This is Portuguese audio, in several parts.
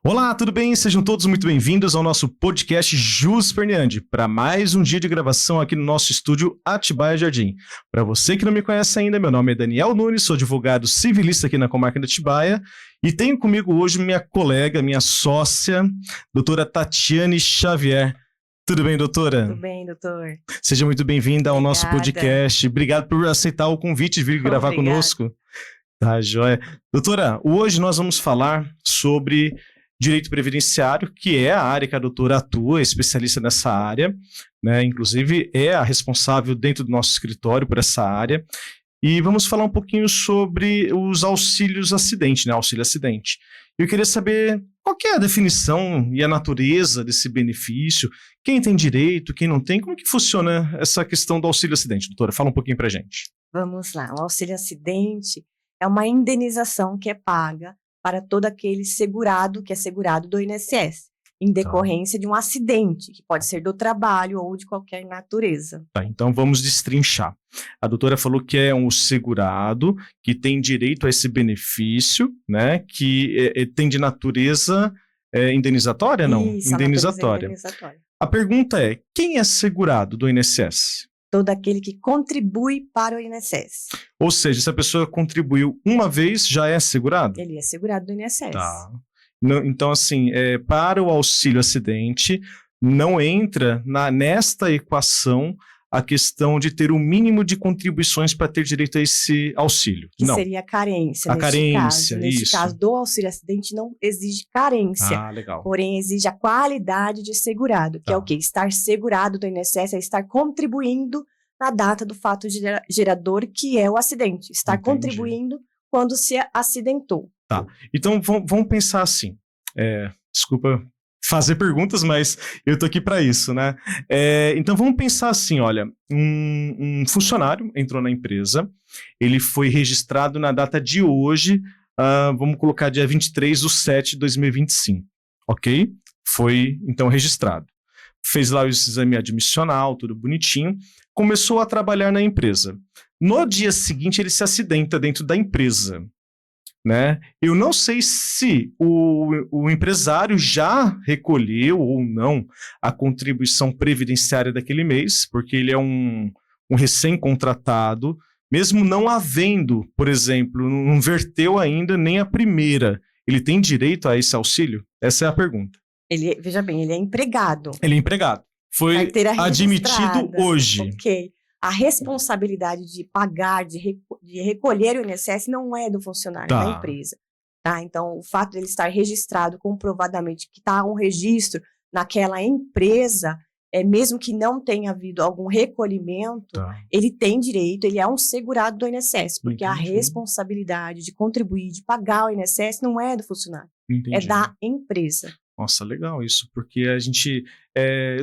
Olá, tudo bem? Sejam todos muito bem-vindos ao nosso podcast Jus Perniandi, para mais um dia de gravação aqui no nosso estúdio Atibaia Jardim. Para você que não me conhece ainda, meu nome é Daniel Nunes, sou advogado civilista aqui na comarca de Atibaia e tenho comigo hoje minha colega, minha sócia, doutora Tatiane Xavier. Tudo bem, doutora? Tudo bem, doutor. Seja muito bem-vinda ao nosso podcast. Obrigado por aceitar o convite de vir gravar conosco. Tá, joia. Doutora, hoje nós vamos falar sobre direito previdenciário, que é a área que a doutora atua, é especialista nessa área, né? Inclusive é a responsável dentro do nosso escritório por essa área. E vamos falar um pouquinho sobre os auxílios acidente, né? Auxílio acidente. Eu queria saber qual que é a definição e a natureza desse benefício, quem tem direito, quem não tem, como que funciona essa questão do auxílio acidente, doutora? Fala um pouquinho pra gente. Vamos lá, o auxílio acidente é uma indenização que é paga para todo aquele segurado que é segurado do INSS, em decorrência de um acidente, que pode ser do trabalho ou de qualquer natureza. Tá, então vamos destrinchar. A doutora falou que é um segurado que tem direito a esse benefício, né? Que tem de natureza indenizatória, não? Isso, indenizatória. A pergunta é, quem é segurado do INSS? Todo aquele que contribui para o INSS. Ou seja, se a pessoa contribuiu uma vez, já é segurado? Ele é segurado do INSS. Tá. Então, assim, para o auxílio acidente, não entra nesta equação a questão de ter o mínimo de contribuições para ter direito a esse auxílio. Que não. Seria a carência. A carência, caso. Neste isso. caso do auxílio acidente não exige carência. Ah, legal. Porém, exige a qualidade de segurado, que é o quê? Estar segurado do INSS é estar contribuindo na data do fato gerador, que é o acidente. Estar contribuindo quando se acidentou. Tá. Então, vamos pensar assim. Desculpa fazer perguntas, mas eu tô aqui para isso, né? Então, vamos pensar assim, olha, um funcionário entrou na empresa, ele foi registrado na data de hoje, vamos colocar dia 23/7/2025, ok? Foi, então, registrado. Fez lá o exame admissional, tudo bonitinho, começou a trabalhar na empresa. No dia seguinte, ele se acidenta dentro da empresa, né? Eu não sei se o empresário já recolheu ou não a contribuição previdenciária daquele mês, porque ele é um recém-contratado, mesmo não havendo, por exemplo, não verteu ainda nem a primeira. Ele tem direito a esse auxílio? Essa é a pergunta. Veja bem, ele é empregado. Ele é empregado. Foi admitido hoje. Ok. A responsabilidade de pagar, de recolher o INSS não é do funcionário da empresa. Tá? Então, o fato de ele estar registrado comprovadamente, que está um registro naquela empresa, mesmo que não tenha havido algum recolhimento, ele tem direito, ele é um segurado do INSS, porque a responsabilidade de contribuir, de pagar o INSS não é do funcionário, é da empresa. Nossa, legal isso, porque a gente,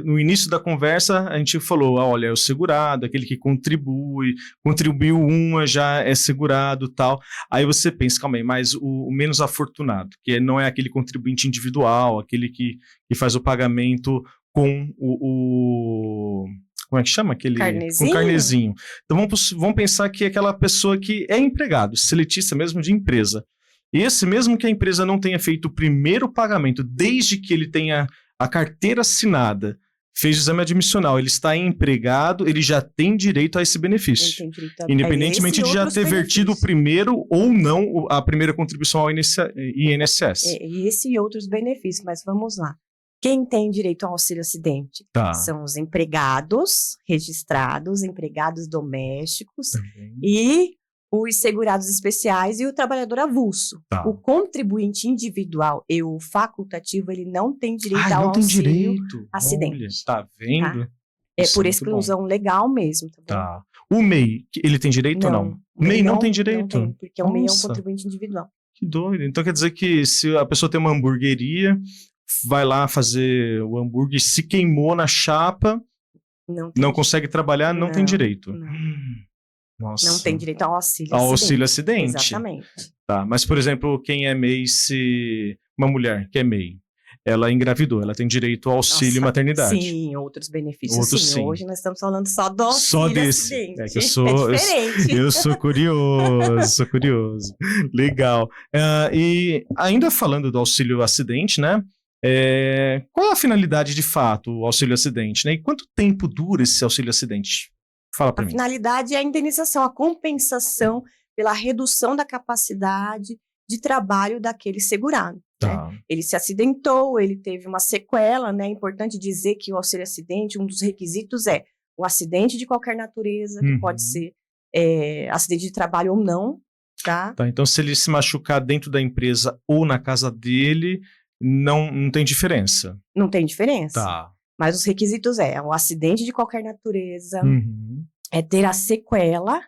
no início da conversa, a gente falou, olha, é o segurado, aquele que contribuiu uma, já é segurado, tal. Aí você pensa, calma aí, mas o menos afortunado, que não é aquele contribuinte individual, aquele que faz o pagamento com como é que chama? Carnezinho? Com carnezinho. Então vamos pensar que é aquela pessoa que é empregado, seletista mesmo de empresa. Esse, mesmo que a empresa não tenha feito o primeiro pagamento, desde que ele tenha a carteira assinada, fez o exame admissional, ele está empregado, ele já tem direito a esse benefício. Independentemente de já ter vertido o primeiro ou não a primeira contribuição ao INSS. Esse e outros benefícios, mas vamos lá. Quem tem direito ao auxílio acidente? São os empregados registrados, empregados domésticos e os segurados especiais e o trabalhador avulso. O contribuinte individual e o facultativo, ele não tem direito ao auxílio acidente. Olha, tá vendo? Tá? É por exclusão legal mesmo. Tá. O MEI, ele tem direito ou não? O MEI não tem direito? Não tem, porque o MEI é um contribuinte individual. Que doido. Então quer dizer que se a pessoa tem uma hamburgueria, vai lá fazer o hambúrguer, se queimou na chapa, não consegue trabalhar, não tem direito. Nossa. Não tem direito ao auxílio acidente. Ao auxílio acidente. Exatamente. Tá, mas, por exemplo, quem é MEI, se uma mulher que é MEI, ela engravidou, ela tem direito ao auxílio maternidade. Sim, outros benefícios sim. Hoje nós estamos falando só do auxílio só desse. acidente. É que diferente. Eu sou curioso. Legal. E ainda falando do auxílio acidente, né? Qual é a finalidade de fato, o auxílio acidente, né? E quanto tempo dura esse auxílio acidente? Fala para mim. A finalidade é a indenização, a compensação pela redução da capacidade de trabalho daquele segurado. Tá. Né? Ele se acidentou, ele teve uma sequela, né? É importante dizer que o auxílio acidente, um dos requisitos é o acidente de qualquer natureza, que pode ser acidente de trabalho ou não, tá? Então, se ele se machucar dentro da empresa ou na casa dele, não tem diferença. Não tem diferença. Tá. Mas os requisitos o acidente de qualquer natureza, ter a sequela,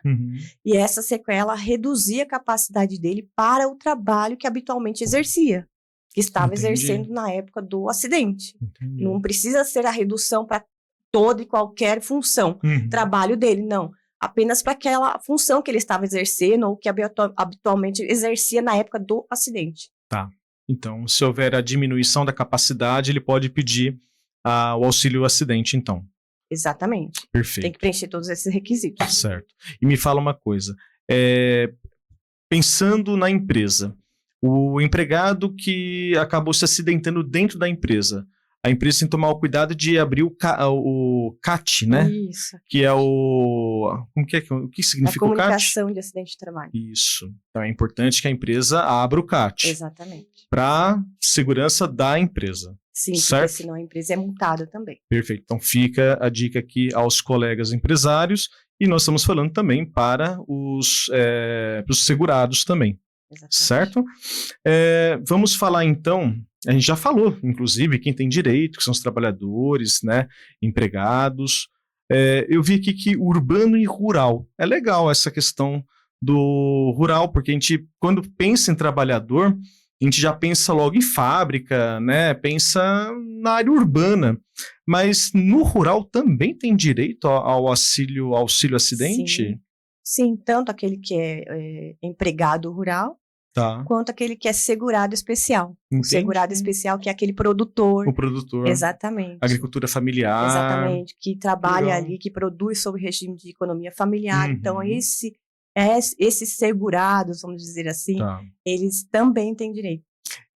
e essa sequela reduzir a capacidade dele para o trabalho que habitualmente exercia, que estava exercendo na época do acidente. Não precisa ser a redução para toda e qualquer função, trabalho dele, não. Apenas para aquela função que ele estava exercendo ou que habitualmente exercia na época do acidente. Tá. Então, se houver a diminuição da capacidade, ele pode pedir o auxílio acidente, então. Exatamente. Perfeito. Tem que preencher todos esses requisitos. Certo. E me fala uma coisa. Pensando na empresa, o empregado que acabou se acidentando dentro da empresa, a empresa tem que tomar o cuidado de abrir o CAT, né? Isso. Que é o... O que significa o CAT? A comunicação de acidente de trabalho. Isso. Então é importante que a empresa abra o CAT. Exatamente. Para segurança da empresa. Sim, certo? Porque senão a empresa é multada também. Perfeito. Então fica a dica aqui aos colegas empresários e nós estamos falando também para os segurados também. Exatamente. Certo? Vamos falar então, a gente já falou, inclusive, quem tem direito, que são os trabalhadores, né, empregados. Eu vi aqui que urbano e rural. É legal essa questão do rural, porque a gente, quando pensa em trabalhador, a gente já pensa logo em fábrica, né? Pensa na área urbana. Mas no rural também tem direito ao auxílio acidente? Sim, tanto aquele que é empregado rural, quanto aquele que é segurado especial. Entendi. O segurado especial, que é aquele produtor. O produtor. Exatamente. Agricultura familiar. Exatamente, que trabalha ali, que produz sob regime de economia familiar. Então, esses segurados, vamos dizer assim, eles também têm direito.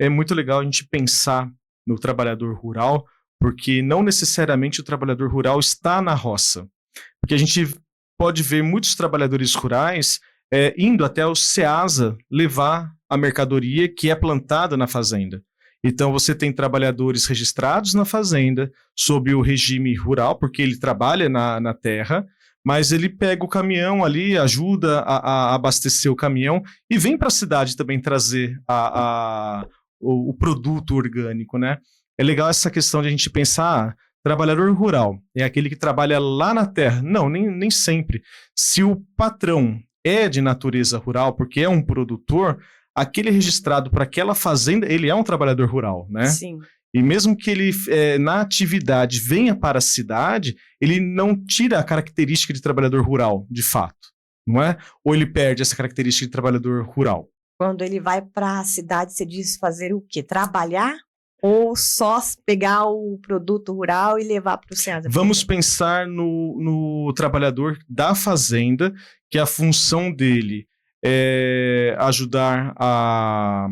É muito legal a gente pensar no trabalhador rural, porque não necessariamente o trabalhador rural está na roça. Porque a gente pode ver muitos trabalhadores rurais indo até o Ceasa levar a mercadoria que é plantada na fazenda. Então você tem trabalhadores registrados na fazenda, sob o regime rural, porque ele trabalha na terra, mas ele pega o caminhão ali, ajuda a abastecer o caminhão e vem para a cidade também trazer o produto orgânico, né? É legal essa questão de a gente pensar, trabalhador rural é aquele que trabalha lá na terra. Não, nem sempre. Se o patrão é de natureza rural, porque é um produtor, aquele registrado para aquela fazenda, ele é um trabalhador rural, né? Sim. E mesmo que ele, na atividade, venha para a cidade, ele não tira a característica de trabalhador rural, de fato, não é? Ou ele perde essa característica de trabalhador rural? Quando ele vai para a cidade, você diz fazer o quê? Trabalhar? Ou só pegar o produto rural e levar para o Ceasa? Vamos pensar no trabalhador da fazenda, que a função dele é ajudar a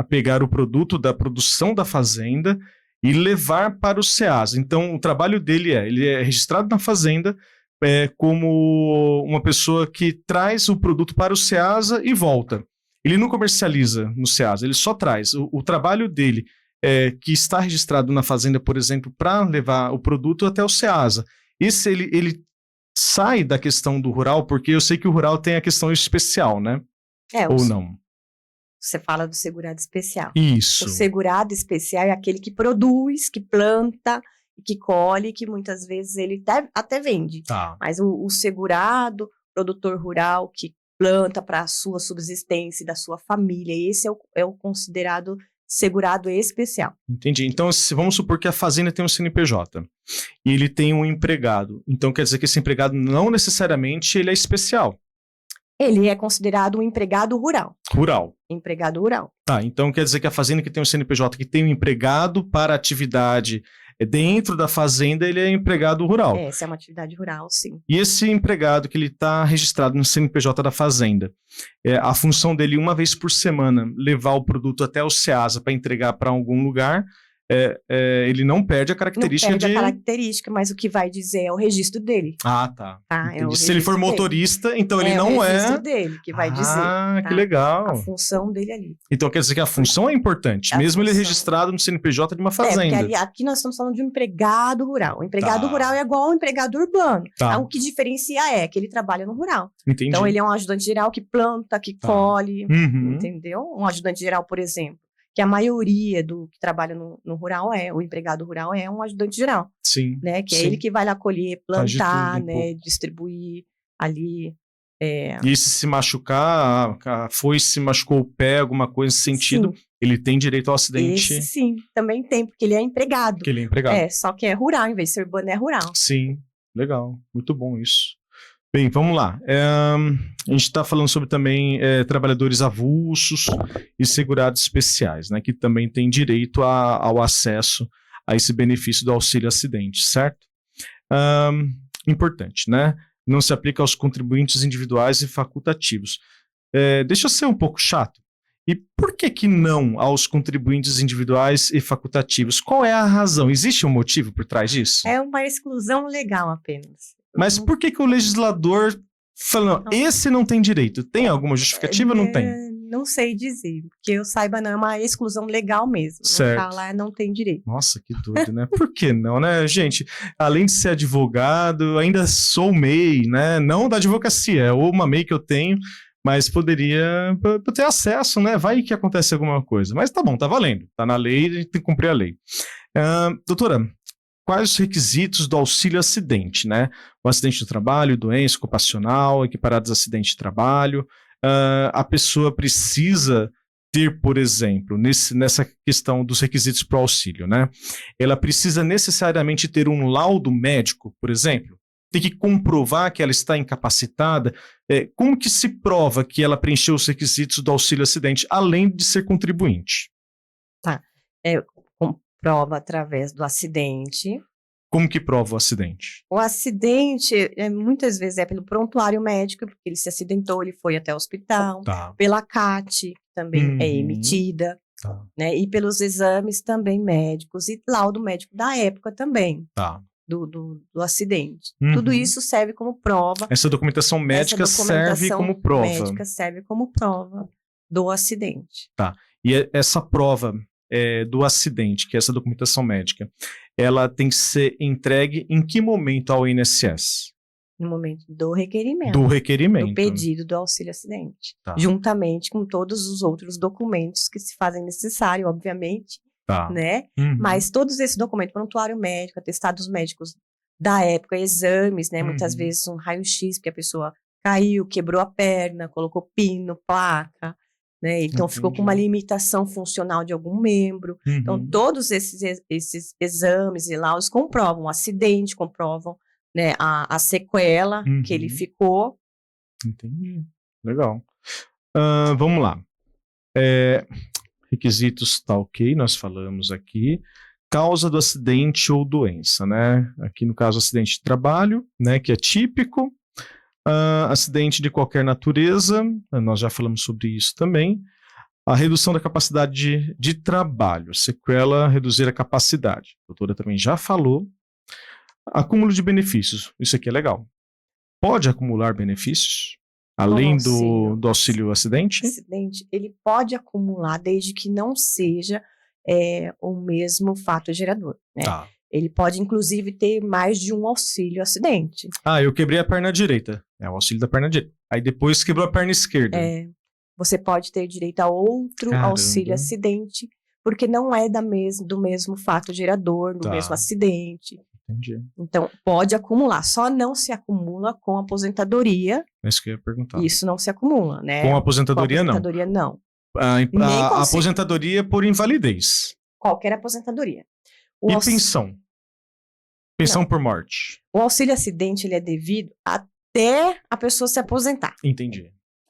pegar o produto da produção da fazenda e levar para o Ceasa. Então, o trabalho dele ele é registrado na fazenda como uma pessoa que traz o produto para o Ceasa e volta. Ele não comercializa no Ceasa, ele só traz. O trabalho dele que está registrado na fazenda, por exemplo, para levar o produto até o Ceasa. Esse ele sai da questão do rural, porque eu sei que o rural tem a questão especial, né? Ou não? Você fala do segurado especial. Isso. O segurado especial é aquele que produz, que planta, que colhe, que muitas vezes ele até vende. Mas o segurado, produtor rural, que planta para a sua subsistência e da sua família, esse é o considerado segurado especial. Entendi. Então, vamos supor que a fazenda tem um CNPJ e ele tem um empregado. Então, quer dizer que esse empregado não necessariamente ele é especial. Ele é considerado um empregado rural. Rural. Empregado rural. Tá, então quer dizer que a fazenda que tem um CNPJ que tem um empregado para atividade dentro da fazenda, ele é empregado rural. Essa é uma atividade rural, sim. E esse empregado que ele está registrado no CNPJ da fazenda, a função dele, uma vez por semana, levar o produto até o Ceasa para entregar para algum lugar, ele não perde a característica não perde a característica, mas o que vai dizer é o registro dele. Ah, tá. Se ele for motorista, dele. Então ele não é o registro dele que vai dizer. Ah, que legal. A função dele ali. Então quer dizer que a função é importante, mesmo ele registrado no CNPJ de uma fazenda. Porque aqui nós estamos falando de um empregado rural. O empregado rural é igual ao empregado urbano. O que diferencia é que ele trabalha no rural. Entendi. Então ele é um ajudante geral que planta, que colhe, entendeu? Um ajudante geral, por exemplo, que a maioria do que trabalha no rural o empregado rural é um ajudante geral. Sim. Né? Que é ele que vai lá colher, plantar, né? Distribuir ali. E se machucar, a foice se machucou o pé, alguma coisa nesse sentido, sim, ele tem direito ao acidente? Sim, também tem, porque ele é empregado. Porque ele é empregado. Só que é rural, em vez de ser urbano, é rural. Sim, legal. Muito bom isso. Bem, vamos lá. A gente está falando sobre também trabalhadores avulsos e segurados especiais, né, que também têm direito ao acesso a esse benefício do auxílio acidente, certo? Importante, né? Não se aplica aos contribuintes individuais e facultativos. Deixa eu ser um pouco chato. E por que não aos contribuintes individuais e facultativos? Qual é a razão? Existe um motivo por trás disso? É uma exclusão legal apenas. Mas por que o legislador falou, esse não tem direito? Tem alguma justificativa ou não tem? Não sei dizer, porque eu saiba não, é uma exclusão legal mesmo. Certo. Não tá lá, não tem direito. Nossa, que doido, né? Por que não, né? Gente, além de ser advogado, ainda sou MEI, né? Não da advocacia, é uma MEI que eu tenho, mas poderia ter acesso, né? Vai que acontece alguma coisa. Mas tá bom, tá valendo. Tá na lei, a gente tem que cumprir a lei. Doutora, quais os requisitos do auxílio acidente, né? O acidente do trabalho, doença ocupacional, equiparados a acidente de trabalho. A pessoa precisa ter, por exemplo, nessa questão dos requisitos para o auxílio, né? Ela precisa necessariamente ter um laudo médico, por exemplo? Tem que comprovar que ela está incapacitada? Como que se prova que ela preencheu os requisitos do auxílio acidente, além de ser contribuinte? Tá. Comprova através do acidente. Como que prova o acidente? O acidente, muitas vezes, é pelo prontuário médico, porque ele se acidentou, ele foi até o hospital. Tá. Pela CAT, que também é emitida. Tá. Né? E pelos exames também médicos. E laudo médico da época também. Tá. Do acidente. Tudo isso serve como prova. Essa documentação médica serve como prova. Médica serve como prova do acidente. Tá. E essa prova do acidente, que é essa documentação médica, ela tem que ser entregue em que momento ao INSS? No momento do requerimento. Do requerimento. Do pedido do auxílio acidente. Tá. Juntamente com todos os outros documentos que se fazem necessário, obviamente. Tá. Né? Mas todos esses documentos, prontuário médico, atestados médicos da época, exames, né? Muitas vezes um raio-x, porque a pessoa caiu, quebrou a perna, colocou pino, placa, né? Então ficou com uma limitação funcional de algum membro. Então todos esses exames e laudos comprovam o acidente, comprovam, né, a sequela que ele ficou. Entendi. Legal. Vamos lá. Requisitos tá ok, nós falamos aqui. Causa do acidente ou doença, né? Aqui no caso, acidente de trabalho, né? Que é típico. Acidente de qualquer natureza, nós já falamos sobre isso também. A redução da capacidade de trabalho, sequela, reduzir a capacidade. A doutora também já falou. Acúmulo de benefícios, isso aqui é legal. Pode acumular benefícios? Além do auxílio acidente? Acidente, ele pode acumular desde que não seja o mesmo fato gerador, né? Tá. Ele pode, inclusive, ter mais de um auxílio acidente. Eu quebrei a perna direita. É o auxílio da perna direita. Aí depois quebrou a perna esquerda. Você pode ter direito a outro auxílio acidente, porque não é do mesmo fato gerador, do mesmo acidente. Entendi. Então, pode acumular. Só não se acumula com aposentadoria. É isso que eu ia perguntar. Isso não se acumula, né? Com aposentadoria, não. Com aposentadoria, não. A aposentadoria por invalidez. Qualquer aposentadoria. E pensão? Pensão por morte. O auxílio acidente, ele é devido até a pessoa se aposentar. Entendi.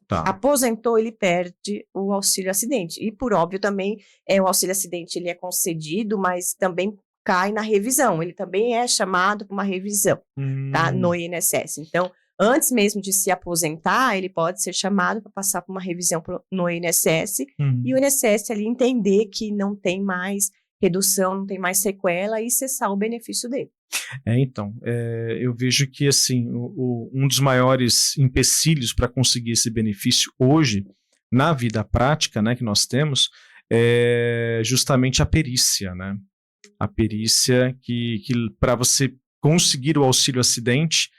Aposentou, ele perde o auxílio acidente. E, por óbvio, também o auxílio acidente ele é concedido, mas também cai na revisão. Ele também é chamado para uma revisão, tá? No INSS. Então, antes mesmo de se aposentar, ele pode ser chamado para passar por uma revisão no INSS e o INSS ali entender que não tem mais redução, não tem mais sequela e cessar o benefício dele. Então, eu vejo que assim, um dos maiores empecilhos para conseguir esse benefício hoje, na vida prática, né, que nós temos, é justamente a perícia, né? A perícia que para você conseguir o auxílio acidente,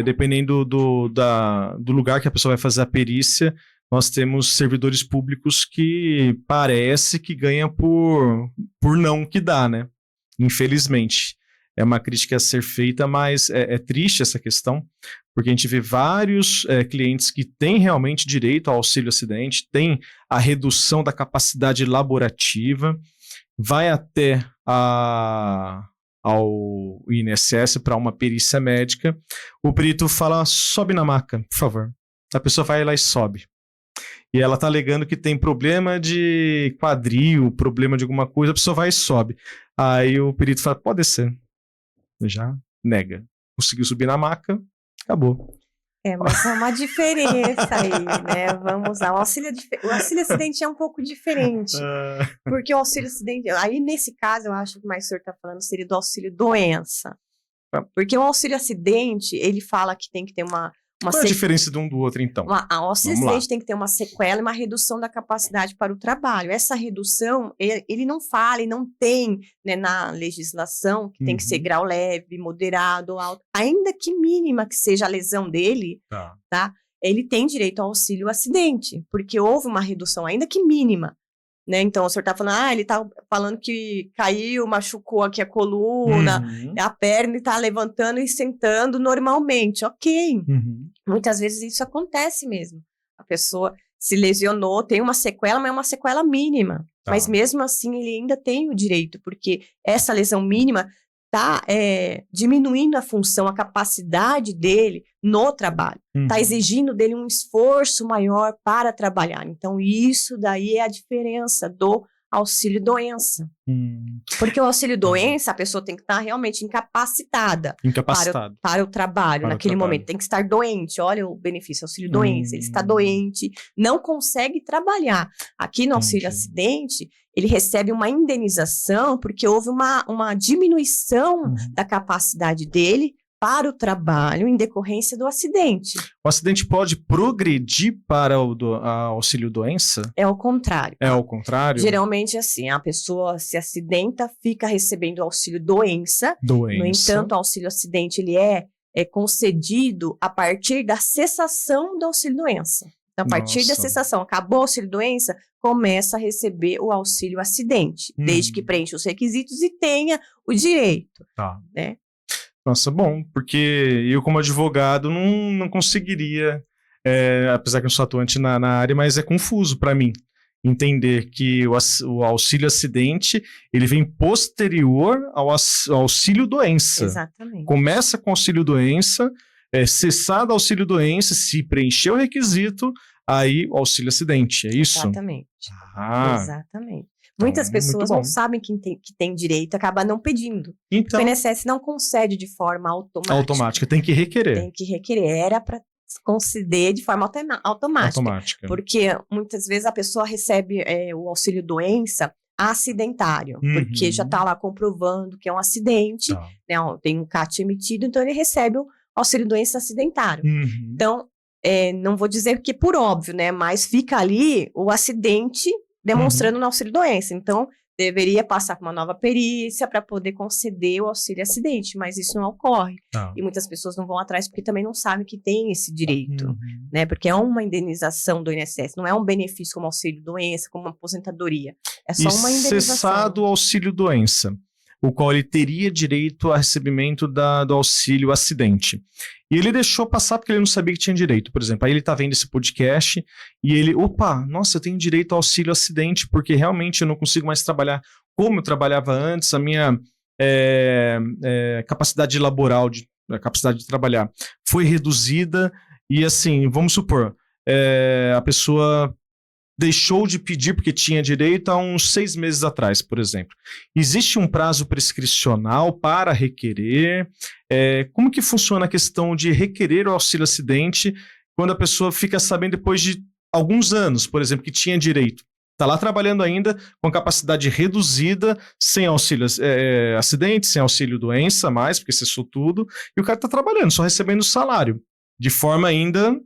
dependendo do lugar que a pessoa vai fazer a perícia, nós temos servidores públicos que parece que ganham por não que dá, né? Infelizmente. É uma crítica a ser feita, mas é triste essa questão, porque a gente vê vários clientes que têm realmente direito ao auxílio acidente, têm a redução da capacidade laborativa, vai até ao INSS para uma perícia médica, o perito fala, sobe na maca, por favor. A pessoa vai lá e sobe. E ela está alegando que tem problema de quadril, problema de alguma coisa, a pessoa vai e sobe. Aí o perito fala, pode descer. Já nega. Conseguiu subir na maca, acabou. Mas é uma diferença aí, né? Vamos lá. O auxílio acidente é um pouco diferente. Porque o auxílio acidente... Aí, nesse caso, eu acho que mais o senhor está falando seria do auxílio doença. Porque o auxílio acidente, ele fala que tem que ter uma Qual é a diferença de um do outro, então? O auxílio acidente tem que ter uma sequela e uma redução da capacidade para o trabalho. Essa redução, ele não fala e não tem, né, na legislação que tem que ser grau leve, moderado, alto. Ainda que mínima que seja a lesão dele, tá? Ele tem direito ao auxílio acidente, porque houve uma redução, ainda que mínima. Né? Então, o senhor está falando, ele está falando que caiu, machucou aqui a coluna, a perna, e está levantando e sentando normalmente. Ok. Muitas vezes isso acontece mesmo. A pessoa se lesionou, tem uma sequela, mas é uma sequela mínima. Mas mesmo assim, ele ainda tem o direito, porque essa lesão mínima está diminuindo a função, a capacidade dele no trabalho. Está exigindo dele um esforço maior para trabalhar. Então, isso daí é a diferença do auxílio-doença. Porque o auxílio-doença, a pessoa tem que estar realmente incapacitada. Para o trabalho, naquele momento. Tem que estar doente. Olha o benefício, auxílio-doença. Ele está doente, não consegue trabalhar. Aqui no auxílio-acidente, ele recebe uma indenização porque houve uma diminuição da capacidade dele para o trabalho em decorrência do acidente. O acidente pode progredir para o auxílio-doença? É o contrário. É o contrário? Geralmente, assim, a pessoa se acidenta, fica recebendo auxílio-doença. No entanto, o auxílio-acidente ele é concedido a partir da cessação do auxílio-doença. Então, a partir da cessação, acabou o auxílio-doença, começa a receber o auxílio-acidente, desde que preencha os requisitos e tenha o direito. Né? Nossa, bom, porque eu como advogado não conseguiria, apesar que eu sou atuante na área, mas é confuso para mim entender que o auxílio-acidente, ele vem posterior ao auxílio-doença. Exatamente. Começa com auxílio-doença, cessado auxílio-doença, se preencher o requisito, aí o auxílio-acidente, é isso? Exatamente. Exatamente. Muitas pessoas não sabem que tem direito, acabam não pedindo. Então, o INSS não concede de forma automática. Tem que requerer. Tem que requerer. Era para conceder de forma automática. Porque muitas vezes a pessoa recebe o auxílio-doença acidentário, porque já está lá comprovando que é um acidente, né, tem um CAT emitido, então ele recebe o auxílio-doença acidentário. Então, não vou dizer que por óbvio, né, mas fica ali o acidente demonstrando no auxílio-doença. Então, deveria passar por uma nova perícia para poder conceder o auxílio-acidente, mas isso não ocorre. E muitas pessoas não vão atrás porque também não sabem que tem esse direito, né? Porque é uma indenização do INSS, não é um benefício como auxílio-doença, como uma aposentadoria. É só uma indenização. Cessado o auxílio-doença, o qual ele teria direito a recebimento do auxílio-acidente. E ele deixou passar porque ele não sabia que tinha direito. Por exemplo, aí ele está vendo esse podcast e ele, nossa, eu tenho direito ao auxílio-acidente porque realmente eu não consigo mais trabalhar como eu trabalhava antes, a minha capacidade laboral, a capacidade de trabalhar foi reduzida e assim, vamos supor, a pessoa deixou de pedir porque tinha direito há uns 6 meses atrás, por exemplo. Existe um prazo prescricional para requerer? Como que funciona a questão de requerer o auxílio acidente quando a pessoa fica sabendo depois de alguns anos, por exemplo, que tinha direito? Está lá trabalhando ainda com capacidade reduzida, sem auxílio acidente, sem auxílio doença mais, porque cessou tudo, e o cara está trabalhando, só recebendo salário, de forma ainda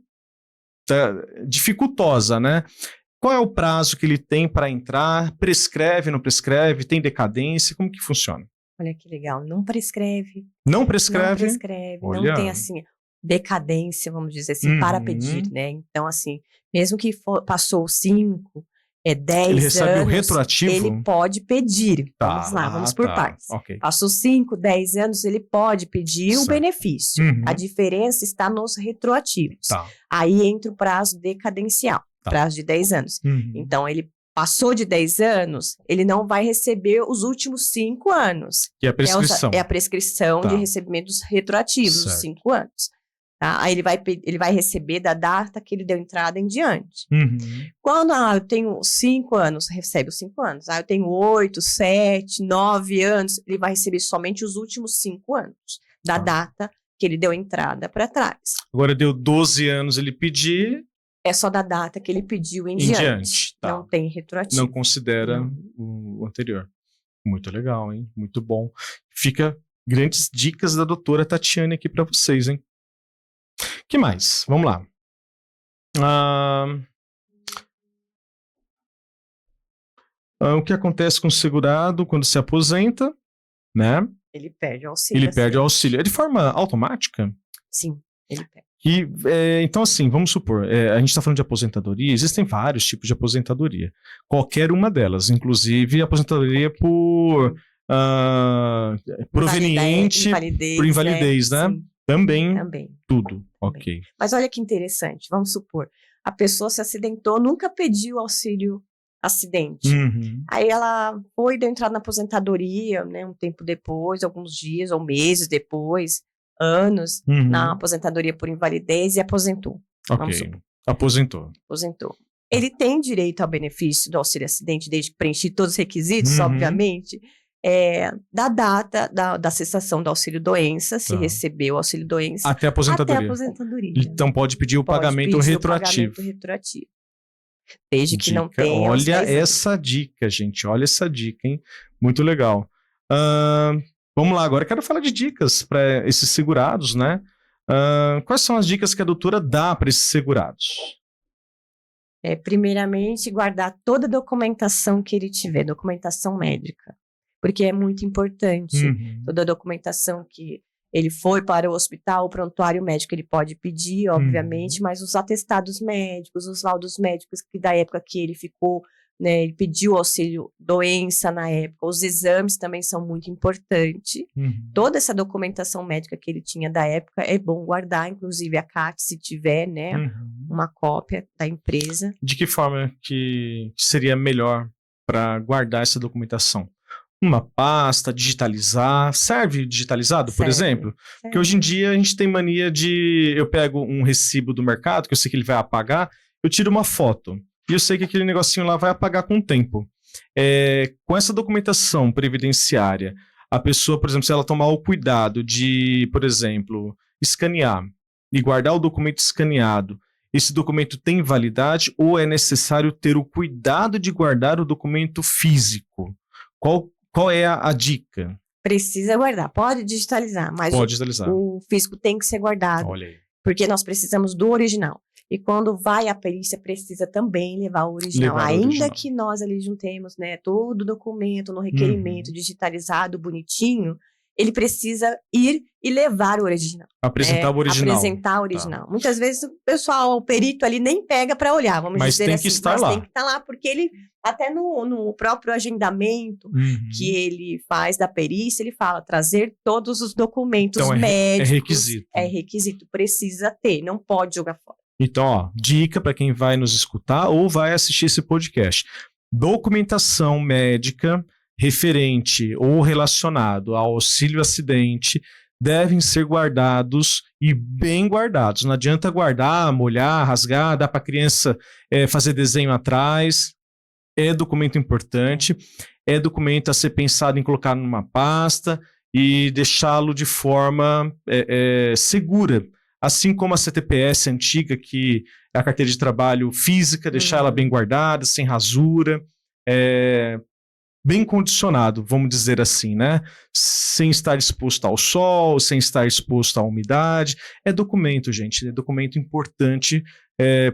dificultosa, né? Qual é o prazo que ele tem para entrar? Prescreve, não prescreve? Tem decadência? Como que funciona? Olha que legal, não prescreve. Não prescreve? Não prescreve, Olha. não tem, assim, decadência, vamos dizer assim, para pedir, né? Então, assim, mesmo que passou 5, 10 ele recebe anos, o retroativo? ele pode pedir. Vamos lá, vamos por partes. Okay. Passou 5, 10 anos, ele pode pedir o benefício. A diferença está nos retroativos. Aí entra o prazo decadencial, prazo de 10 anos. Então, ele passou de 10 anos, ele não vai receber os últimos 5 anos. Que é a prescrição. É a prescrição de recebimento dos retroativos, os 5 anos. Tá? Aí ele vai receber da data que ele deu entrada em diante. Quando eu tenho 5 anos, recebe os 5 anos. Eu tenho 8, 7, 9 anos, ele vai receber somente os últimos 5 anos da data que ele deu entrada para trás. Agora deu 12 anos ele pedir... É só da data que ele pediu em diante. Não tem retroativo. Não considera o anterior. Muito legal, hein? Muito bom. Fica grandes dicas da doutora Tatiane aqui para vocês, hein? Que mais? Vamos lá. O que acontece com o segurado quando se aposenta, né? Ele perde o auxílio. Ele perde o auxílio. É de forma automática? Sim, ele perde. Então, assim, vamos supor, a gente está falando de aposentadoria, existem vários tipos de aposentadoria. Qualquer uma delas, inclusive aposentadoria por proveniente, por invalidez, né? Sim. Também. Tudo. Ok. Mas olha que interessante, vamos supor, a pessoa se acidentou, nunca pediu auxílio acidente. Aí ela foi, deu entrada na aposentadoria, né, um tempo depois, alguns dias ou meses depois, anos, na aposentadoria por invalidez e aposentou. Ok, aposentou. Ele tem direito ao benefício do auxílio acidente, desde que preencher todos os requisitos, obviamente, da data da cessação do auxílio doença, se recebeu o auxílio doença, até a aposentadoria. Então pode pedir o pagamento retroativo. Desde que não tenha. Olha essa dica, gente. Olha essa dica, hein? Muito legal. Vamos lá, agora eu quero falar de dicas para esses segurados, né? Quais são as dicas que a doutora dá para esses segurados? Primeiramente, guardar toda a documentação que ele tiver, documentação médica. Porque é muito importante. Toda a documentação que ele foi para o hospital, o prontuário médico ele pode pedir, obviamente, mas os atestados médicos, os laudos médicos que da época que ele ficou, né, ele pediu auxílio doença na época, os exames também são muito importantes. Toda essa documentação médica que ele tinha da época é bom guardar, inclusive a CAT, se tiver, né, uma cópia da empresa. De que forma que seria melhor para guardar essa documentação? Uma pasta, digitalizar, serve digitalizado, por exemplo? Porque hoje em dia a gente tem mania de, eu pego um recibo do mercado, que eu sei que ele vai apagar, eu tiro uma foto, e eu sei que aquele negocinho lá vai apagar com o tempo. Com essa documentação previdenciária, a pessoa, por exemplo, se ela tomar o cuidado de, por exemplo, escanear e guardar o documento escaneado, esse documento tem validade ou é necessário ter o cuidado de guardar o documento físico? Qual é a dica? Precisa guardar. Pode digitalizar, mas o físico tem que ser guardado. Olha aí. Porque nós precisamos do original. E quando vai a perícia, precisa também levar o original. Ainda que nós ali juntemos, né, todo o documento no requerimento digitalizado, bonitinho, ele precisa ir e levar o original. Apresentar o original. Apresentar o original. Muitas vezes o pessoal, o perito ali nem pega para olhar, vamos dizer assim. Mas tem que estar lá. Tem que estar lá, porque ele, até no próprio agendamento que ele faz da perícia, ele fala, trazer todos os documentos médicos. É requisito. É requisito, precisa ter, não pode jogar fora. Então, dica para quem vai nos escutar ou vai assistir esse podcast. Documentação médica referente ou relacionado ao auxílio acidente devem ser guardados e bem guardados. Não adianta guardar, molhar, rasgar, dar para a criança fazer desenho atrás. É documento importante, é documento a ser pensado em colocar numa pasta e deixá-lo de forma segura. Assim como a CTPS antiga, que é a carteira de trabalho física, deixar ela bem guardada, sem rasura, bem condicionado, vamos dizer assim, né? Sem estar exposto ao sol, sem estar exposto à umidade. É documento, gente, é documento importante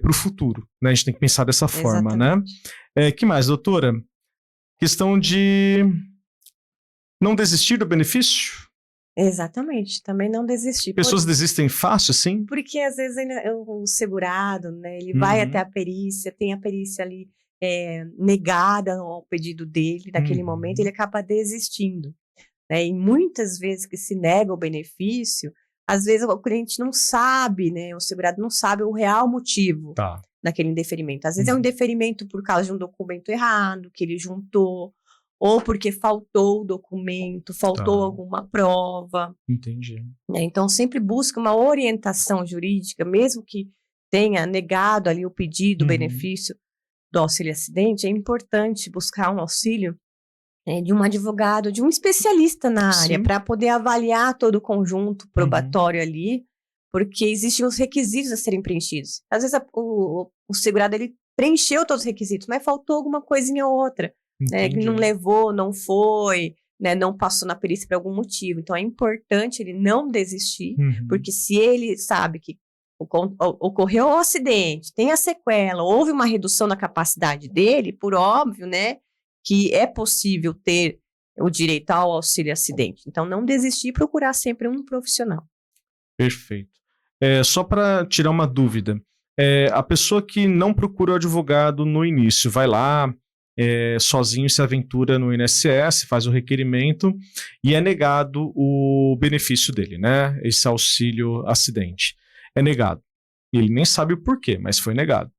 para o futuro, né? A gente tem que pensar dessa forma, né? Que mais, doutora? Questão de não desistir do benefício? Exatamente, também não desistir. Pessoas desistem fácil, assim? Porque às vezes o segurado, né, ele vai até a perícia, tem a perícia ali negada ao pedido dele, naquele momento, ele acaba desistindo. Né, e muitas vezes que se nega o benefício, às vezes o cliente não sabe, né, o segurado não sabe o real motivo daquele indeferimento. Às vezes é um indeferimento por causa de um documento errado que ele juntou, ou porque faltou o documento, faltou alguma prova. Entendi. Então, sempre busca uma orientação jurídica, mesmo que tenha negado ali o pedido, o benefício do auxílio-acidente, é importante buscar um auxílio de um advogado, de um especialista na área, para poder avaliar todo o conjunto probatório ali, porque existem os requisitos a serem preenchidos. Às vezes o segurado ele preencheu todos os requisitos, mas faltou alguma coisinha ou outra. Que não levou, não foi, né, não passou na perícia por algum motivo. Então, é importante ele não desistir, porque se ele sabe que ocorreu um acidente, tem a sequela, houve uma redução na capacidade dele, por óbvio, né, que é possível ter o direito ao auxílio-acidente. Então, não desistir e procurar sempre um profissional. Perfeito. Só para tirar uma dúvida, a pessoa que não procura o advogado no início, vai lá, sozinho se aventura no INSS, faz o requerimento e é negado o benefício dele, né? Esse auxílio acidente. É negado. Ele nem sabe o porquê, mas foi negado.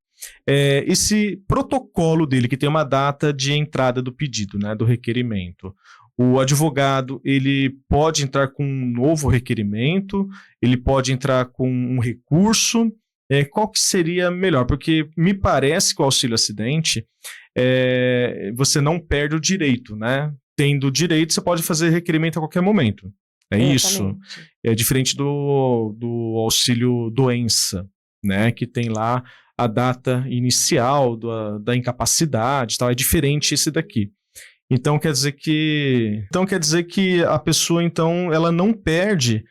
Esse protocolo dele, que tem uma data de entrada do pedido, né, do requerimento, o advogado ele pode entrar com um novo requerimento, ele pode entrar com um recurso. Qual que seria melhor? Porque me parece que o auxílio-acidente você não perde o direito, né? Tendo o direito, você pode fazer requerimento a qualquer momento. Isso? É diferente do auxílio-doença, né? Que tem lá a data inicial da incapacidade, tal. É diferente esse daqui. Então quer dizer que a pessoa, então, ela não perde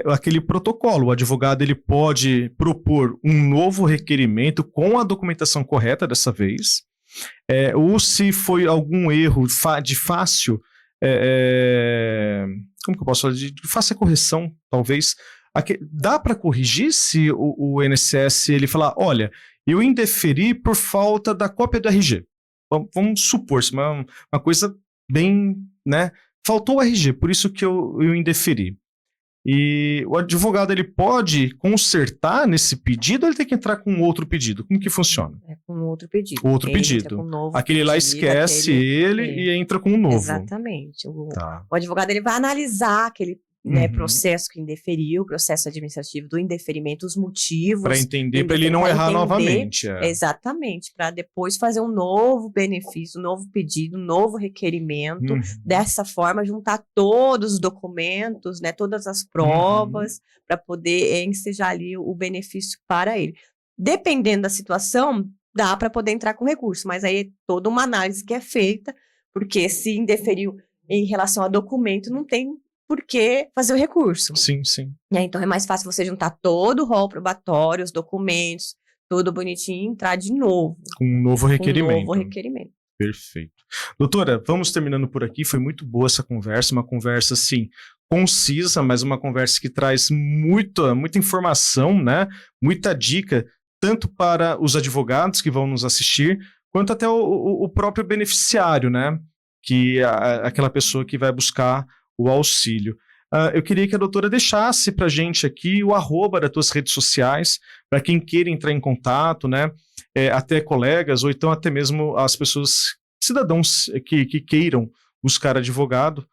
aquele protocolo. O advogado ele pode propor um novo requerimento com a documentação correta dessa vez, ou se foi algum erro de fácil, como que eu posso falar? De fácil correção, talvez. Dá para corrigir se o INSS ele falar, olha, eu indeferi por falta da cópia do RG. Vamos supor, uma coisa bem, né? Faltou o RG, por isso que eu indeferi. E o advogado ele pode consertar nesse pedido ou ele tem que entrar com outro pedido? Como que funciona? Com outro pedido. Outro pedido. Com um novo aquele pedido, lá esquece e entra com um novo. Exatamente. O advogado ele vai analisar aquele processo que indeferiu, o processo administrativo do indeferimento, os motivos. Para entender, para ele não errar novamente. Exatamente, para depois fazer um novo benefício, um novo pedido, um novo requerimento. Dessa forma, juntar todos os documentos, né, todas as provas, para poder ensejar ali o benefício para ele. Dependendo da situação, dá para poder entrar com recurso, mas aí é toda uma análise que é feita, porque se indeferiu em relação a documento, não tem por que fazer o recurso. Sim. Então é mais fácil você juntar todo o rol probatório, os documentos, tudo bonitinho e entrar de novo. Com um novo requerimento. Com um novo requerimento. Perfeito. Doutora, vamos terminando por aqui. Foi muito boa essa conversa, uma conversa, assim, concisa, mas uma conversa que traz muita informação, né? Muita dica, tanto para os advogados que vão nos assistir, quanto até o próprio beneficiário, né? Que é aquela pessoa que vai buscar o auxílio. Eu queria que a doutora deixasse para a gente aqui o @ das tuas redes sociais, para quem queira entrar em contato, né? Até colegas, ou então até mesmo as pessoas, cidadãos que queiram buscar advogado,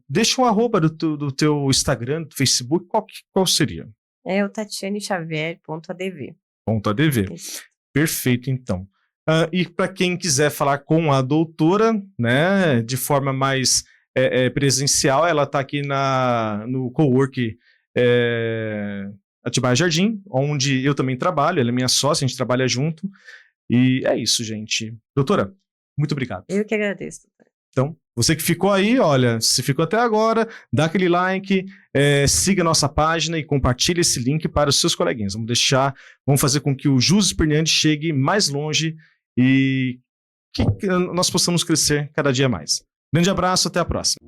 Deixa um arroba do teu Instagram, do Facebook, qual seria? É o tatianexavier.adv. .adv. Perfeito, então. E para quem quiser falar com a doutora, né, de forma mais presencial, ela está aqui no Cowork Atibaia Jardim, onde eu também trabalho, ela é minha sócia, a gente trabalha junto. E é isso, gente. Doutora, muito obrigado. Eu que agradeço. Então, você que ficou aí, olha, se ficou até agora, dá aquele like, siga a nossa página e compartilhe esse link para os seus coleguinhas. Vamos fazer com que o Jus Esperneandi chegue mais longe e que nós possamos crescer cada dia mais. Grande abraço, até a próxima.